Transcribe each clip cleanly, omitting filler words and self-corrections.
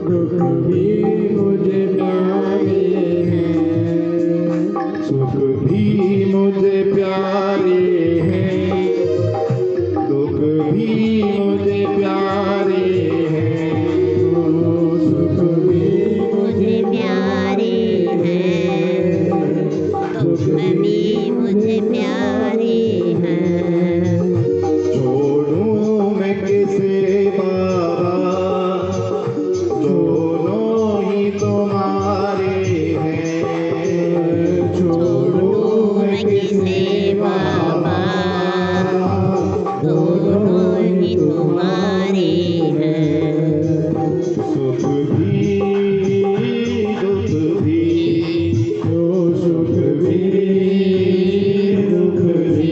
दुख भी मुझे प्यारे हैं, सुख भी मुझे प्यारे हैं, दुख भी मुझे प्यारे हैं, सुख भी मुझे प्यारे हैं, दुख भी मुझे प्यारे हैं। छोड़ूं मैं किसे बाबा, दोनों ही तुम्हारे हैं। छोड़ूं मैं किसे बाबा, दोनों ही तुम्हारे हैं। सुख भी दुख भी, सुख भी दुख भी।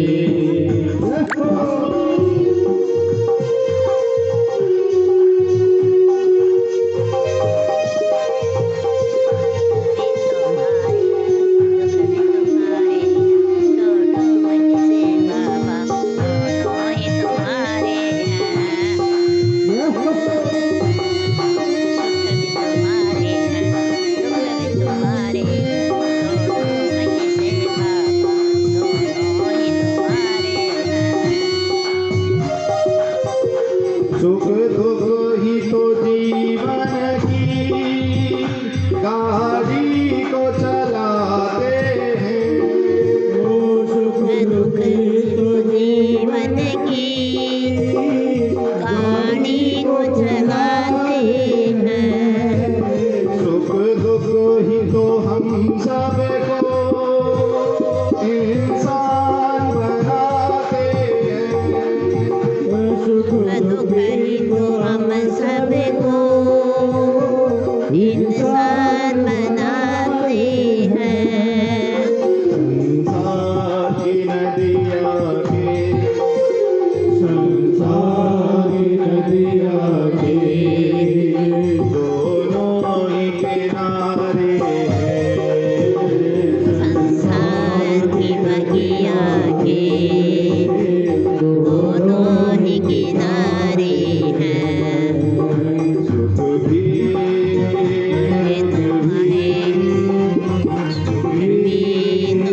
सुख दुख ही तो जीवन की गाड़ी को चलाते हैं। सुख दुख तो जीवन की गाड़ी को चलाते हैं। सुख दुख ही तो हम सबको इंसान बनाते हैं। सुख दुख ही तो हम सबको इंसान बनाते हैं। संसार की नदिया के, संसार की नदिया के दोनों ही किनारे हैं। संसार की बगिया के दोनों ही किनारे हैं। सुख भी तुम्हारे सुख भी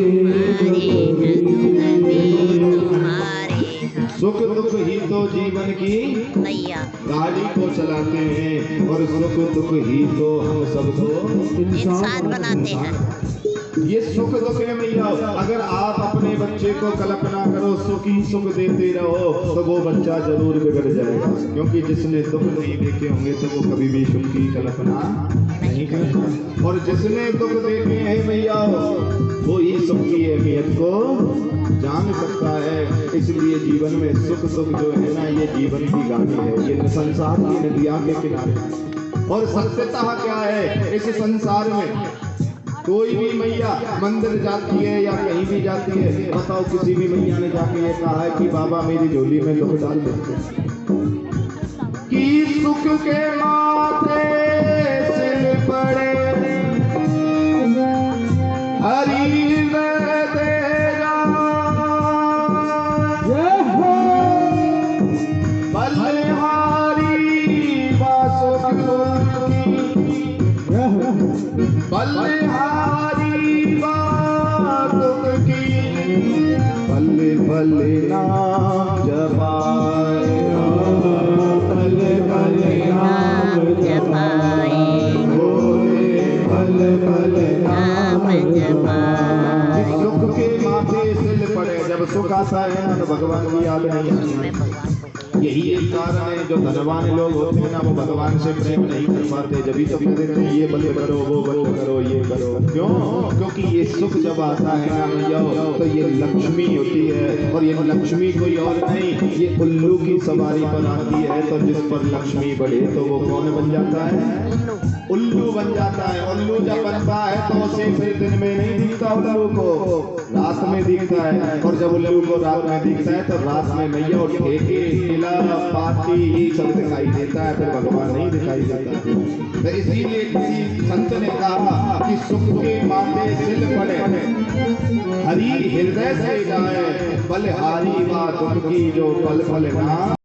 तुम्हारे हैं, दुख भी तुम्हारे हैं। सुख दुख ही तो जीवन की भैया गाड़ी को चलाते हैं, और सुख दुख ही तो हम सबको इंसान बनाते हैं। ये सुख दुख है भैया। अगर आप अपने बच्चे को कल्पना करो सुख ही सुख देते रहो तो वो बच्चा जरूर बिगड़ जाएगा, क्योंकि जिसने दुख नहीं देखे होंगे तो वो कभी भी सुख की कल्पना नहीं करेगा। और जिसने दुख देखे हैं भैया वो ही सुख की अहमियत को जान सकता है। इसलिए जीवन में सुख दुख जो है ना, ये जीवन की गाड़ी है, ये संसार की नदियां के किनारे। और सत्यता क्या है इस संसार में, कोई भी मैया मंदिर जाती है या कहीं भी जाती है, बताओ किसी भी मैया ने जाके ये कहा है कि बाबा मेरी झोली में दुख डाल दो? कि सुख के माथे सिर पड़े हरि बलिहारी बासो बलिहारी बातों की बल्ले बल्ले नाम जपाए, बल्ले बल्ले नाम जपाए, बल्ले बल्ले नाम जपाए। सुख के माथे सिल पड़े, जब सुख आता है ना तो भगवान की याद नहीं आती। यही एक कारण है जो धनवान लोग होते हैं ना वो भगवान से प्रेम नहीं कर पाते, जब भी तो कहते हैं ये बंद करो वो बंद करो ये करो। क्यों? क्योंकि ये सुख जब आता है ना भैया तो ये लक्ष्मी होती है, और ये लक्ष्मी कोई और नहीं, ये उल्लू की सवारी पर आती है। तो जिस पर लक्ष्मी बढ़े तो वो कौन बन जाता है? उल्लू बन जाता है। उल्लू जब बनता है तो उसे फिर दिन में नहीं दिखता, उल्लू को रात में दिखता है, और जब उल्लू को रात में दिखता है तो रात में मैया और ठेके किला पाती सब दिखाई देता है, फिर भगवान नहीं दिखाई देता। तो इसीलिए किसी संत ने कहा कि सुख के माथे सिल पड़े हरि हृदय से गाए, बलिहारी बा दुख की जो पल पल ना